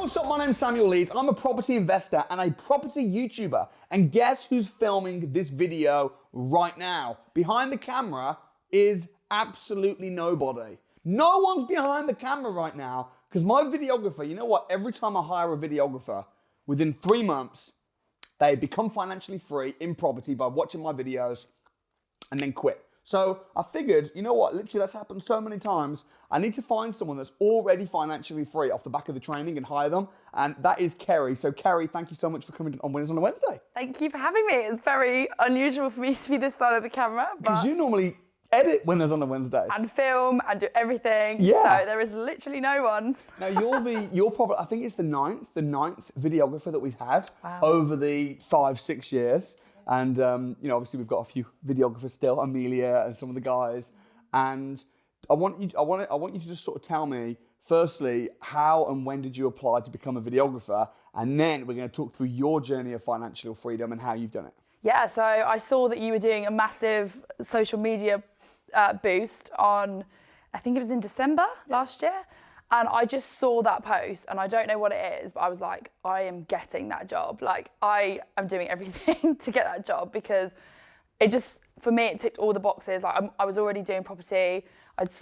what's up? My name's Samuel Leeds. I'm a property investor and a property YouTuber. And guess who's filming this video right now? Behind the camera is absolutely nobody. No one's behind the camera right now because my videographer, you know what? Every time I hire a videographer, within 3 months, they become financially free in property by watching my videos and then quit. So I figured, you know what, literally that's happened so many times. I need to find someone that's already financially free off the back of the training and hire them. And that is Ceri. So Ceri, thank you so much for coming on Winners on a Wednesday. Thank you for having me. It's very unusual for me to be this side of the camera. Because you normally edit Winners on a Wednesday. And film and do everything. Yeah. So there is literally no one. Now you're probably, I think it's the ninth videographer that we've had over the 5-6 years. And, you know, obviously we've got a few videographers still, Amelia and some of the guys. And I want you to just sort of tell me, firstly, how and when did you apply to become a videographer? And then we're going to talk through your journey of financial freedom and how you've done it. Yeah, so I saw that you were doing a massive social media boost on, I think it was in December last year. And I just saw that post and I don't know what it is, but I was like, I am getting that job. Like I am doing everything to get that job because it just, for me, it ticked all the boxes. Like I was already doing property. I'd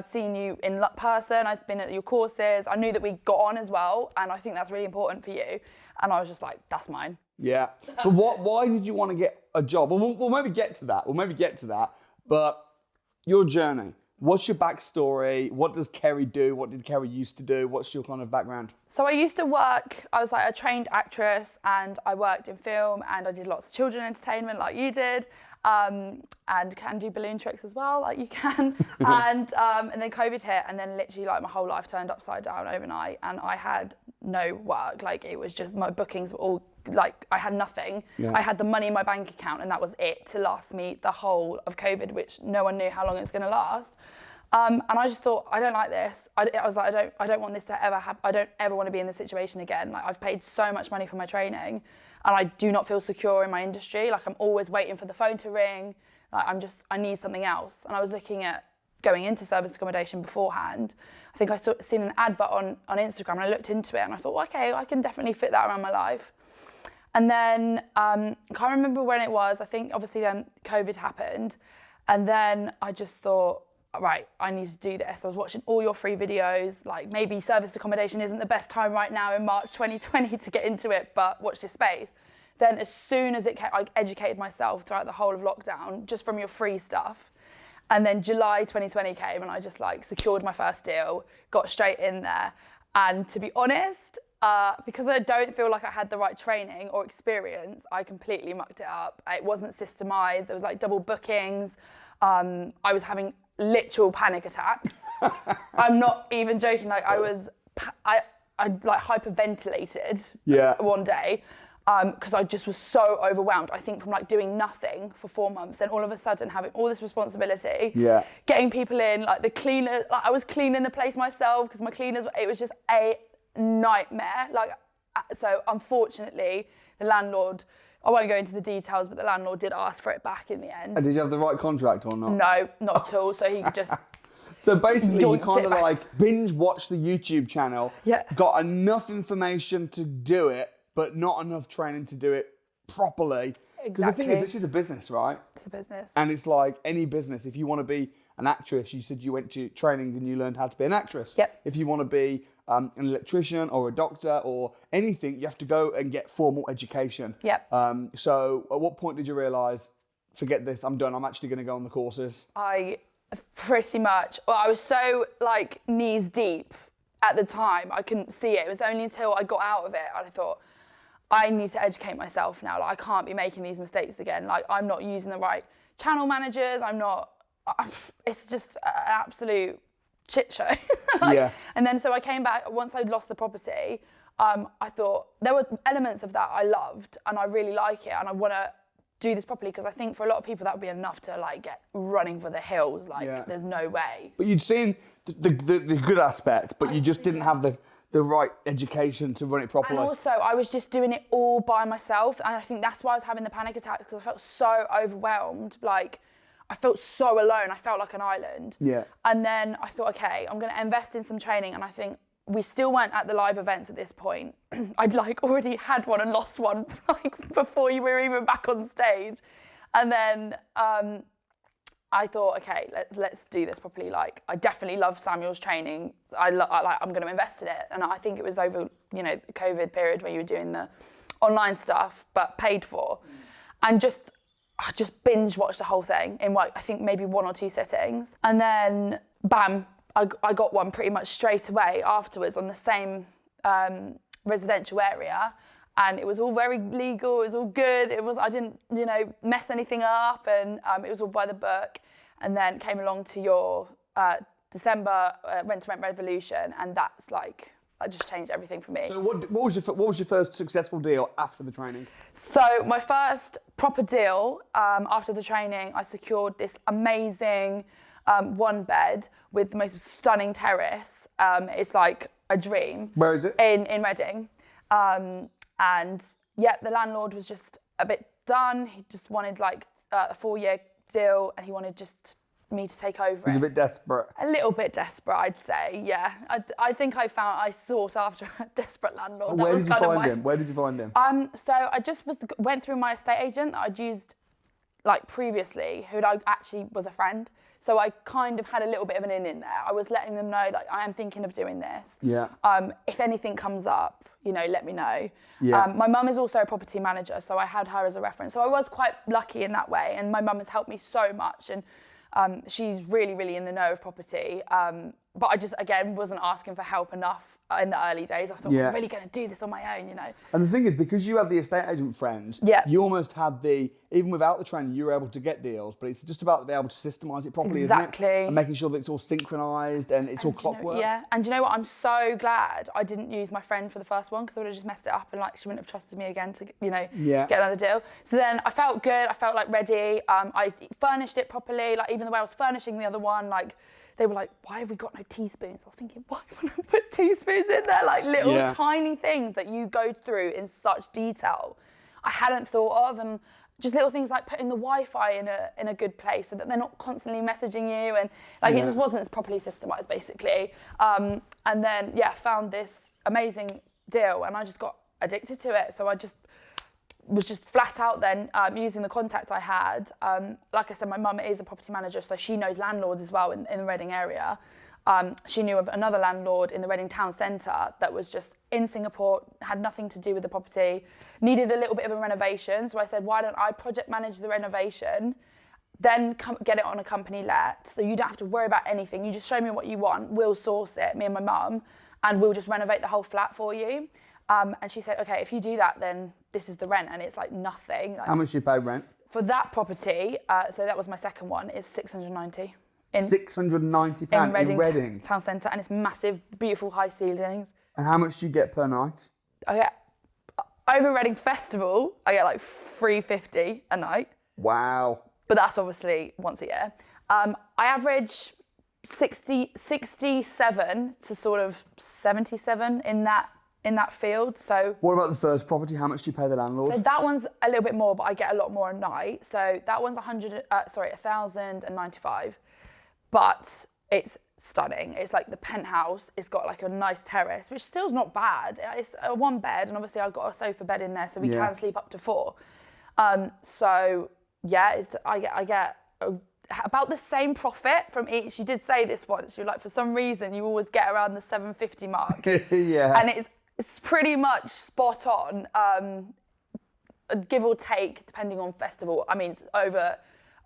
seen you in person. I'd been at your courses. I knew that we got on as well. And I think that's really important for you. And I was just like, that's mine. Yeah. But why did you want to get a job? Well, we'll maybe get to that. But your journey. What's your backstory? What does Ceri do? What did Ceri used to do? What's your kind of background? So I used to work, I was like a trained actress and I worked in film and I did lots of children entertainment like you did and can do balloon tricks as well like you can. and then COVID hit and then literally like my whole life turned upside down overnight and I had no work. Like it was just my bookings were all like I had nothing. Yeah. I had the money in my bank account and that was it to last me the whole of COVID, which no one knew how long it was going to last. And I just thought, I don't like this. I was like, I don't want this to ever happen. I don't ever want to be in this situation again. Like I've paid so much money for my training and I do not feel secure in my industry. Like I'm always waiting for the phone to ring. Like I need something else. And I was looking at going into service accommodation beforehand. I think I seen an advert on Instagram and I looked into it and I thought, well, okay, I can definitely fit that around my life. And then, I can't remember when it was, I think obviously then COVID happened. And then I just thought, right, I need to do this. I was watching all your free videos, like maybe service accommodation isn't the best time right now in March 2020 to get into it, but watch this space. Then as soon as it came, I educated myself throughout the whole of lockdown, just from your free stuff. And then July 2020 came and I just like secured my first deal, got straight in there. And to be honest, because I don't feel like I had the right training or experience, I completely mucked it up. It wasn't systemized. There was like double bookings. I was having literal panic attacks. I'm not even joking. Like I like hyperventilated one day because I just was so overwhelmed. I think from like doing nothing for 4 months, then all of a sudden having all this responsibility, getting people in, like the cleaner, like I was cleaning the place myself because my cleaners, it was just a nightmare. Like, so unfortunately the landlord, I won't go into the details, but the landlord did ask for it back in the end. And did you have the right contract or not? No, not at all. So he just so basically you kind of like binge watched the YouTube channel, got enough information to do it but not enough training to do it properly. Because the thing is, this is a business, right? It's a business. And it's like any business. If you want to be an actress, you said you went to training and you learned how to be an actress. Yep. If you want to be an electrician or a doctor or anything, you have to go and get formal education. Yep. So at what point did you realise, forget this, I'm done, I'm actually going to go on the courses? I pretty much, well, I was so like knees deep at the time, I couldn't see it. It was only until I got out of it and I thought, I need to educate myself now. Like I can't be making these mistakes again. Like I'm not using the right channel managers. It's just an absolute shit show. And then so I came back, once I'd lost the property, I thought there were elements of that I loved and I really like it and I want to do this properly because I think for a lot of people that would be enough to like get running for the hills. Like there's no way. But you'd seen the good aspect, but you just didn't have the right education to run it properly. And also, I was just doing it all by myself. And I think that's why I was having the panic attacks because I felt so overwhelmed. Like, I felt so alone. I felt like an island. Yeah. And then I thought, okay, I'm going to invest in some training. And I think we still weren't at the live events at this point. I'd like already had one and lost one like before you were even back on stage. And then I thought, okay, let's do this properly. Like, I definitely love Samuel's training. I'm going to invest in it. And I think it was over, you know, the COVID period where you were doing the online stuff, but paid for. And I just binge watched the whole thing in like, I think maybe 1 or 2 sittings. And then, bam, I got one pretty much straight away afterwards on the same residential area. And it was all very legal, it was all good. I didn't, you know, mess anything up, and it was all by the book. And then came along to your December Rent to Rent Revolution, and that just changed everything for me. So what was your first successful deal after the training? So my first proper deal after the training, I secured this amazing 1 bed with the most stunning terrace. It's like a dream. Where is it? In Reading. And yeah, the landlord was just a bit done. He just wanted like a 4-year deal, and he wanted just me to take over. He's a bit desperate. A little bit desperate, I'd say. Yeah, I think I sought after a desperate landlord. Where did you find him? Where did you find him? So I just went through my estate agent that I'd used like previously, who actually was a friend. So I kind of had a little bit of an in there. I was letting them know that I am thinking of doing this. Yeah. If anything comes up, you know, let me know. Yeah. My mum is also a property manager, so I had her as a reference. So I was quite lucky in that way, and my mum has helped me so much, and she's really, really in the know of property. But I just, again, wasn't asking for help enough in the early days. I thought, I'm really going to do this on my own, you know. And the thing is, because you had the estate agent friend, you almost had even without the training, you were able to get deals, but it's just about being able to systemize it properly, exactly. Isn't it? And making sure that it's all synchronized and it's all clockwork. Yeah, and you know what? I'm so glad I didn't use my friend for the first one, because I would have just messed it up, and like she wouldn't have trusted me again to, you know, get another deal. So then I felt good. I felt like ready. I furnished it properly. Like even the way I was furnishing the other one, like they were like, why have we got no teaspoons? I was thinking, why would I put teaspoons in there? Like little tiny things that you go through in such detail I hadn't thought of, and just little things like putting the Wi-Fi in a good place so that they're not constantly messaging you, and like it just wasn't properly systemized basically. And then found this amazing deal, and I just got addicted to it. So I was just flat out then using the contact I had. Like I said, my mum is a property manager, so she knows landlords as well in the Reading area. She knew of another landlord in the Reading town centre that was just in Singapore, had nothing to do with the property, needed a little bit of a renovation. So I said, why don't I project manage the renovation, then get it on a company let, so you don't have to worry about anything. You just show me what you want, we'll source it, me and my mum, and we'll just renovate the whole flat for you. And she said, okay, if you do that, then this is the rent, and it's like nothing. Like, how much do you pay rent? For that property, so that was my second one, is £690. £690 in Reading town centre, and it's massive, beautiful high ceilings. And how much do you get per night? I get over Reading Festival, I get like £350 a night. Wow. But that's obviously once a year. I average 67 to sort of 77 in that field. So what about the first property? How much do you pay the landlord? So that one's a little bit more, but I get a lot more a night. So that one's 1,095, but it's stunning. It's like the penthouse. It's got like a nice terrace, which still's not bad. It's a 1 bed, and obviously I've got a sofa bed in there, so we can sleep up to 4. So yeah, I get about the same profit from each. You did say this once. You're like, for some reason, you always get around the 750 mark. Yeah. And it's pretty much spot on, give or take, depending on festival. I mean, over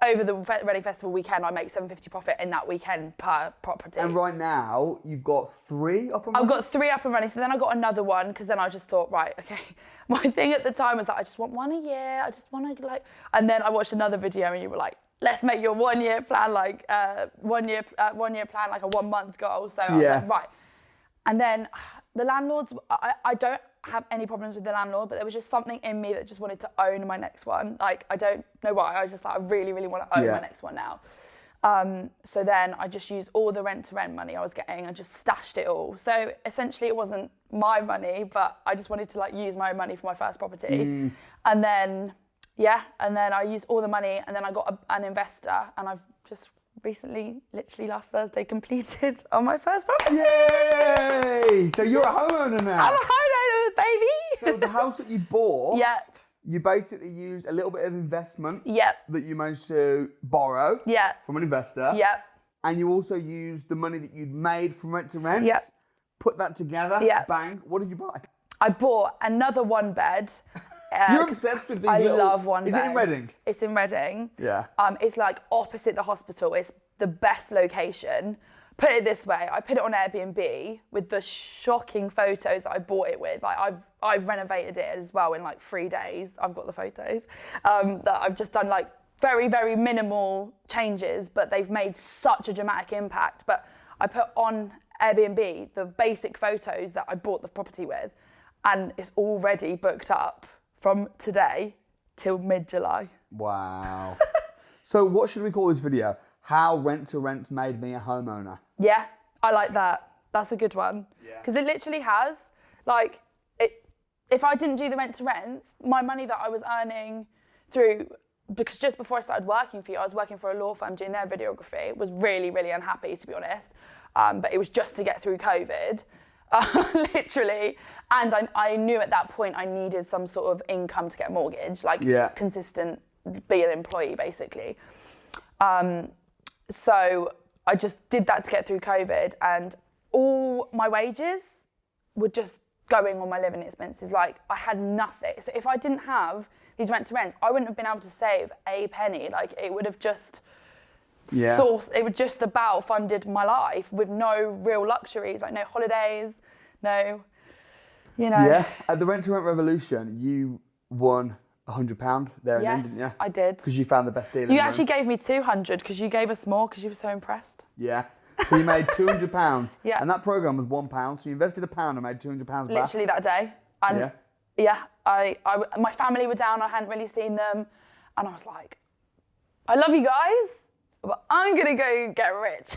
the Reading Festival weekend, I make 750 profit in that weekend per property. And right now, you've got 3 up and running? I've got 3 up and running, so then I got another one, because then I just thought, right, okay. My thing at the time was that I just want 1 a year, I just want to and then I watched another video and you were like, let's make your 1 year plan, like 1 year plan, like a 1 month goal. So I was like, right. And then the landlords, I don't have any problems with the landlord, but there was just something in me that just wanted to own my next one. Like, I don't know why, I was just like, I really, really want to own my next one now. So then I just used all the rent-to-rent money I was getting and just stashed it all. So essentially it wasn't my money, but I just wanted to like use my own money for my first property. And then, I used all the money, and then I got an investor, and I've just recently, literally last Thursday, completed on my first property. Yay! Ceri, so you're a homeowner now. I'm a homeowner, baby. So the house that you bought, Yep. you basically used a little bit of investment Yep. that you managed to borrow Yep. from an investor. Yep. And you also used the money that you'd made from rent to rent. Yep. Put that together. Yep. Bang. What did you buy? I bought another one bed. You're obsessed with these I little... love one Is bed. it in Reading? It's in Reading. Yeah. It's like opposite the hospital. It's the best location. Put it this way, I put it on Airbnb with the shocking photos that I bought it with. Like I've renovated it as well in like 3 days. I've got the photos that I've just done like very, very minimal changes, but they've made such a dramatic impact. But I put on Airbnb the basic photos that I bought the property with, and it's already booked up from today till mid-July. Wow. So what should we call this video? How Rent to Rent's made me a homeowner. Yeah, I like that. That's a good one. Yeah. Because it literally has, like, if I didn't do the rent to rent, my money that I was earning through, because just before I started working for you, I was working for a law firm doing their videography, was really, really unhappy, to be honest. But it was just to get through COVID, literally. And I knew at that point I needed some sort of income to get a mortgage, like consistent, be an employee, basically. So I just did that to get through COVID, and all my wages were just going on my living expenses. Like, I had nothing. So if I didn't have these rent to rents, I wouldn't have been able to save a penny. Like, it would have just it would just about funded my life with no real luxuries, like no holidays, no, you know. Yeah, at the Rent to Rent Revolution, you won £100 there and then, didn't you? I did. Because you found the best deal. You actually gave me 200 because you gave us more because you were so impressed. Yeah. So you made £200. Yeah. And that programme was £1. So you invested £1 and made £200 back. Literally that day. And my family were down. I hadn't really seen them. And I was like, I love you guys, but I'm going to go get rich.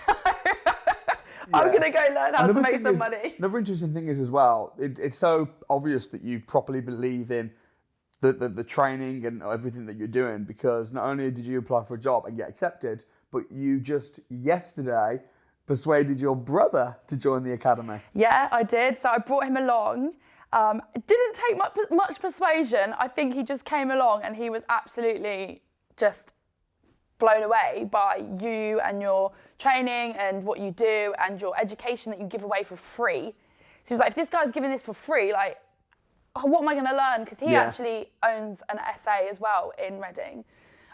I'm going to go learn how to make some money. Another interesting thing is as well, it's so obvious that you properly believe in the training and everything that you're doing, because not only did you apply for a job and get accepted, but you just yesterday persuaded your brother to join the academy. Yeah, I did. So I brought him along. It didn't take much persuasion. I think he just came along and he was absolutely just blown away by you and your training and what you do and your education that you give away for free. So he was like, if this guy's giving this for free, like, what am I going to learn? Because he actually owns an SA as well in Reading.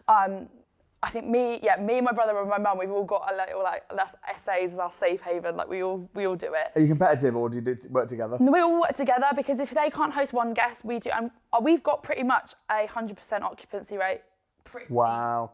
I think me and my brother and my mum, we've all got a little, like, that's SAs is our safe haven. Like, we all do it. Are you competitive, or do you work together? We all work together, because if they can't host one guest, we do. And we've got pretty much 100% occupancy rate. Wow.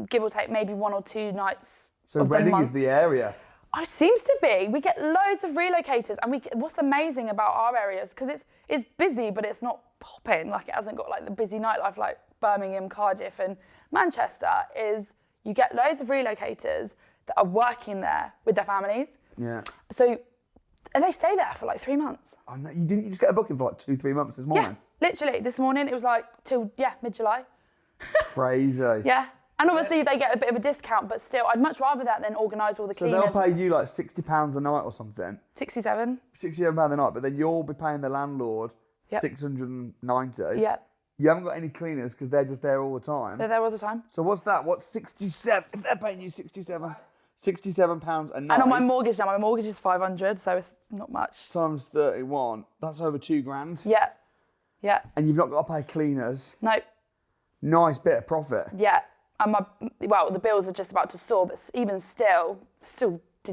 Give or take maybe 1 or 2 nights. So Reading is the area. Oh, it seems to be. We get loads of relocators, and what's amazing about our areas, because it's busy, but it's not popping. Like, it hasn't got like the busy nightlife like Birmingham, Cardiff, and Manchester. Is you get loads of relocators that are working there with their families. Yeah. So, and they stay there for like 3 months. Oh no, you just get a booking for like 2-3 months this morning? Yeah, literally this morning it was like till mid-July. Crazy. Yeah. And obviously they get a bit of a discount, but still, I'd much rather that than organise all the cleaners. So they'll pay you like £60 a night or something? 67. £67 a night, but then you'll be paying the landlord £690. Yeah. You haven't got any cleaners because they're just there all the time. They're there all the time. So what's that? What's 67? If they're paying you £67 a night. And on my mortgage now, my mortgage is 500, so it's not much. Times 31, that's over £2,000. Yeah. Yeah. And you've not got to pay cleaners. No. Nice bit of profit. Yeah. And the bills are just about to soar, but even still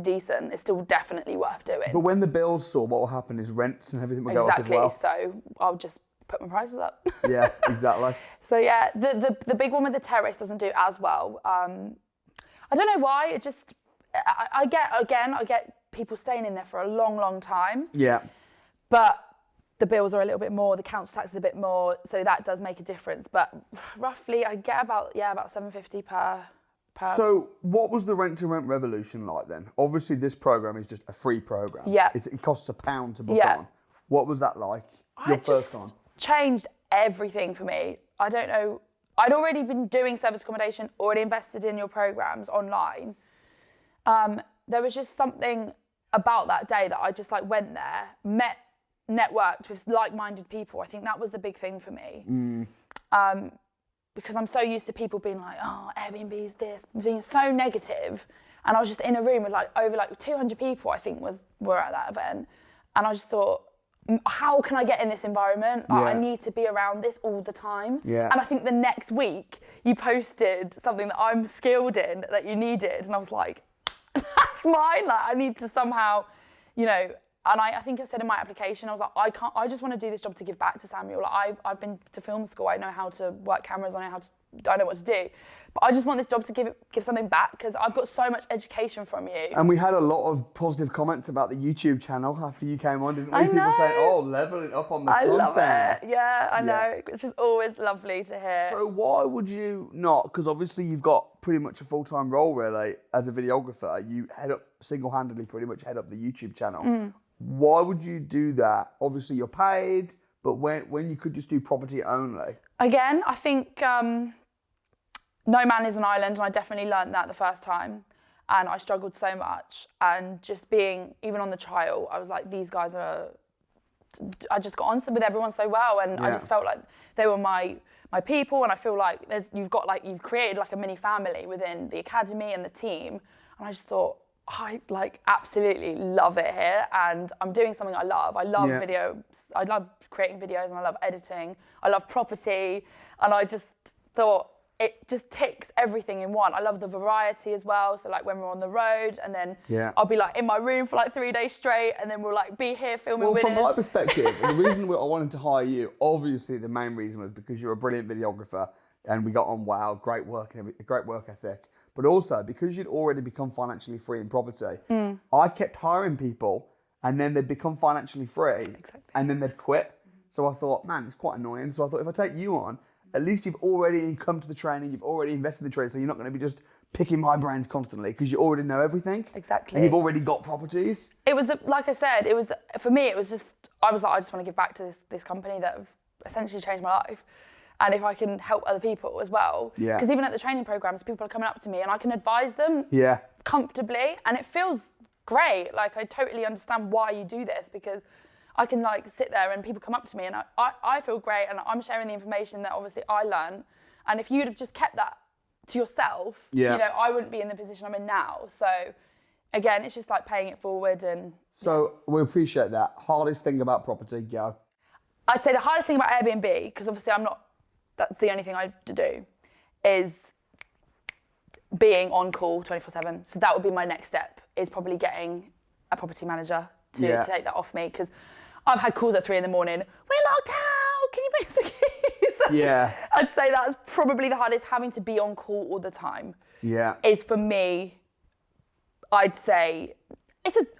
decent. It's still definitely worth doing. But when the bills soar, what will happen is rents and everything will go up as well. Exactly. So I'll just put my prices up. Yeah, exactly. So yeah, the big one with the terrace doesn't do as well. I don't know why. It just I get people staying in there for a long, long time. Yeah. But the bills are a little bit more, the council tax is a bit more, so that does make a difference. But roughly, I get about £750 per. So, what was the Rent to Rent revolution like then? Obviously, this program is just a free program. Yeah. It costs £1 to book on. What was that like? Your first time? Changed everything for me. I don't know. I'd already been doing service accommodation, already invested in your programs online. There was just something about that day that I just like went there, networked with like-minded people. I think that was the big thing for me. Because I'm so used to people being like, oh, Airbnb's this, being so negative. And I was just in a room with like over like 200 people, I think were at that event. And I just thought, how can I get in this environment? Like, I need to be around this all the time. Yeah. And I think the next week you posted something that I'm skilled in that you needed. And I was like, that's mine. Like I need to somehow, you know, and I think I said in my application, I was like, I just want to do this job to give back to Samuel. Like I've been to film school. I know how to work cameras. I know what to do. But I just want this job to give something back because I've got so much education from you. And we had a lot of positive comments about the YouTube channel after you came on, didn't we? I People know. saying, oh, leveling up on the content. I love it. Yeah, I know. It's just always lovely to hear. So why would you not? Because obviously you've got pretty much a full-time role, really, as a videographer. You single-handedly pretty much head up the YouTube channel. Why would you do that? Obviously you're paid, but when you could just do property only? Again, I think no man is an island, and I definitely learned that the first time. And I struggled so much. And just being, even on the trial, I was like, these guys are, I just got on with everyone so well. And I just felt like they were my people. And I feel like you've created like a mini family within the academy and the team. And I just thought, I like absolutely love it here, and I'm doing something I love. I love video. I love creating videos, and I love editing. I love property, and I just thought it just ticks everything in one. I love the variety as well. So like when we're on the road, and then I'll be like in my room for like 3 days straight, and then we'll like be here filming. Well, from my perspective, the reason I wanted to hire you, obviously the main reason was because you're a brilliant videographer, and we got on well, great work ethic. But also, because you'd already become financially free in property, I kept hiring people, and then they'd become financially free, and then they'd quit. So I thought, man, it's quite annoying. So I thought, if I take you on, at least you've already come to the training, you've already invested in the trade, so you're not going to be just picking my brains constantly, because you already know everything. Exactly. And you've already got properties. It was, like I said, for me, it was just, I was like, I just want to give back to this company that have essentially changed my life. And if I can help other people as well. Because even at the training programs, people are coming up to me and I can advise them comfortably, and it feels great. Like I totally understand why you do this, because I can like sit there and people come up to me and I feel great, and I'm sharing the information that obviously I learned. And if you'd have just kept that to yourself, you know, I wouldn't be in the position I'm in now. So again, it's just like paying it forward. And so we appreciate that. Hardest thing about property, go. I'd say the hardest thing about Airbnb, because obviously that's the only thing I have to do, is being on call 24/7. So that would be my next step, is probably getting a property manager to take that off me, because I've had calls at 3 a.m. We're locked out, can you bring us the keys? Yeah. I'd say that's probably the hardest, having to be on call all the time. Yeah. Is for me, I'd say,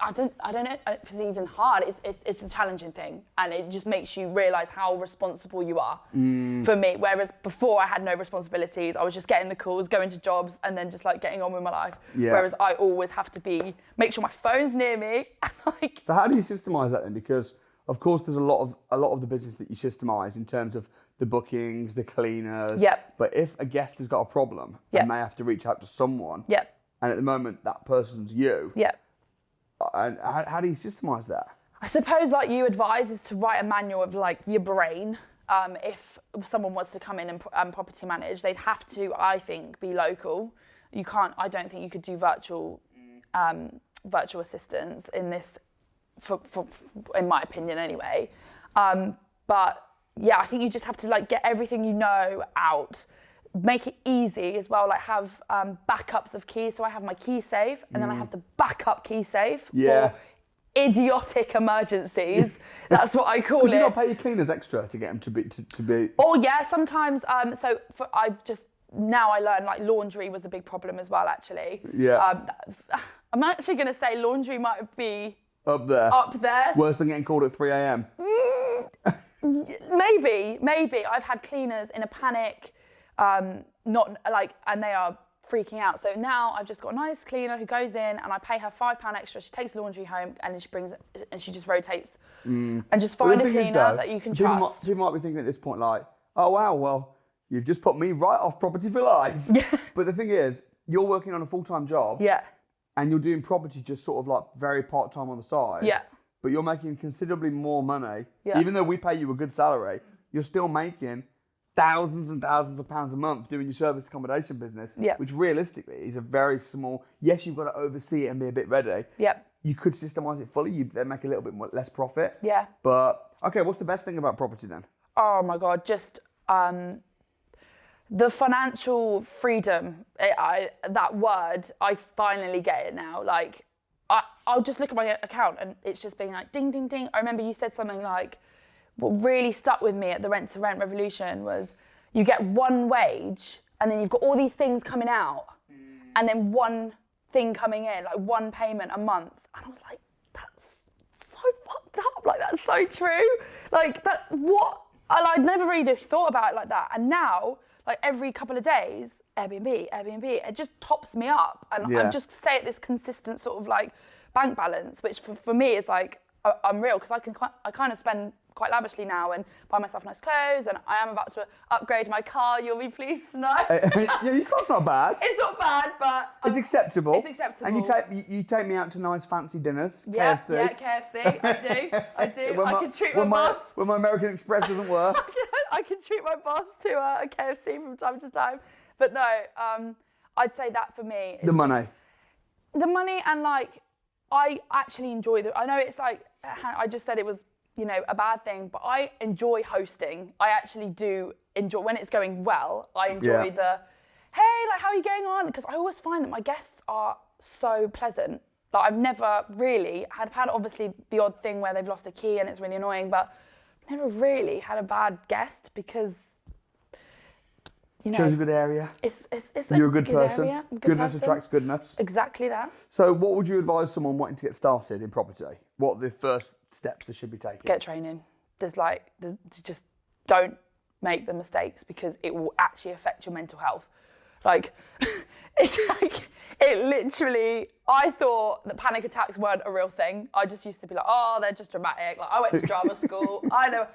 I don't know if it's even hard. It's a challenging thing, and it just makes you realise how responsible you are. For me, whereas before I had no responsibilities, I was just getting the calls, going to jobs, and then just like getting on with my life. Yeah. Whereas I always have to make sure my phone's near me. So how do you systemize that then? Because of course there's a lot of the business that you systemize in terms of the bookings, the cleaners. But if a guest has got a problem and they have to reach out to someone, and at the moment that person's you. And how do you systemize that? I suppose like you advise is to write a manual of like your brain. If someone wants to come in and property manage, they'd have to, I think, be local. I don't think you could do virtual assistants in this, in my opinion anyway. But yeah, I think you just have to like get everything you know out. Make it easy as well, like have backups of keys. So I have my key safe, and then I have the backup key safe for idiotic emergencies. That's what I call it. Could you not pay your cleaners extra to get them to be? Oh yeah, sometimes. Now I learn like laundry was a big problem as well, actually. Yeah. I'm actually going to say laundry might be up there. Worse than getting called at 3 a.m. Maybe. I've had cleaners in a panic. And they are freaking out. So now I've just got a nice cleaner who goes in, and I pay her £5 extra. She takes laundry home, and then she just rotates. And just find a cleaner that you can trust. People might be thinking at this point like, oh wow, well, you've just put me right off property for life. Yeah. But the thing is, you're working on a full-time job. Yeah. and you're doing property just sort of like very part-time on the side. Yeah. But you're making considerably more money. Yeah. Even though we pay you a good salary, you're still making thousands and thousands of pounds a month doing your service accommodation business, Yeah. which realistically is a very small, yes, you've got to oversee it and be a bit ready. Yep. You could systemize it fully, you'd then make a little bit more, less profit. Yeah. But, okay, what's the best thing about property then? Oh my God, just the financial freedom, that word, I finally get it now. Like, I'll just look at my account and it's just being like, ding, ding, ding. I remember you said something like, what really stuck with me at the rent to rent revolution was you get one wage and then you've got all these things coming out and then one thing coming in, like one payment a month. And I was like, that's so fucked up. Like, that's so true. Like, that's what, and I'd never really thought about it like that. And now, like every couple of days, Airbnb, it just tops me up. And I just stay at this consistent sort of like bank balance, which for me is like, unreal, because I kind of spend quite lavishly now and buy myself nice clothes, and I am about to upgrade my car, you'll be pleased to know. Yeah, your car's not bad. It's not bad, but... It's acceptable. It's acceptable. And you take me out to nice fancy dinners, yeah, KFC. Yeah, KFC, I do. I can treat my boss. When my American Express doesn't work. I can treat my boss to a KFC from time to time. But no, I'd say that for me. The money. The money, and like, I actually enjoy I know it's like, I just said it was, you know, a bad thing, but I enjoy hosting. I actually do enjoy, when it's going well, I enjoy the, hey, like, how are you getting on? Because I always find that my guests are so pleasant. Like, I've never really, I've had obviously the odd thing where they've lost a key and it's really annoying, but I've never really had a bad guest because, you know. Chose a good area. It's You're a good person. Area, Goodness attracts goodness. Exactly that. So what would you advise someone wanting to get started in property? What are the first steps they should be taking? Get training. Just don't make the mistakes, because it will actually affect your mental health. Like, it's like, it literally, I thought that panic attacks weren't a real thing. I just used to be like, oh, they're just dramatic. Like, I went to drama school. I know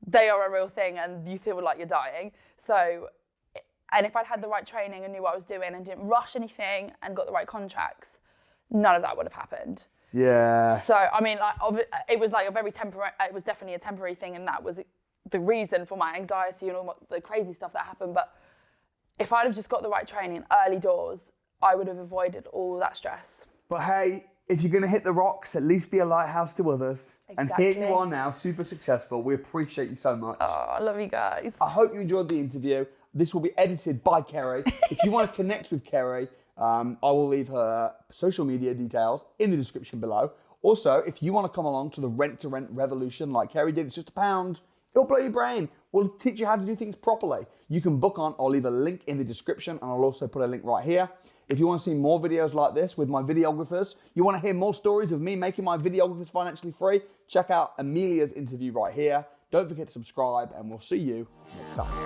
they are a real thing, and you feel like you're dying. So, and if I'd had the right training and knew what I was doing and didn't rush anything and got the right contracts, none of that would have happened. Yeah. So, I mean, like, it was like a very temporary, it was definitely a temporary thing, and that was the reason for my anxiety and all the crazy stuff that happened. But if I'd have just got the right training early doors, I would have avoided all that stress. But hey, if you're going to hit the rocks, at least be a lighthouse to others. Exactly. And here you are now, super successful. We appreciate you so much. Oh, I love you guys. I hope you enjoyed the interview. This will be edited by Ceri. If you want to connect with Ceri, I will leave her social media details in the description below. Also, if you want to come along to the rent-to-rent revolution like Ceri did, it's just £1. It'll blow your brain. We'll teach you how to do things properly. You can book on. I'll leave a link in the description, and I'll also put a link right here. If you want to see more videos like this with my videographers, you want to hear more stories of me making my videographers financially free, check out Amelia's interview right here. Don't forget to subscribe, and we'll see you next time.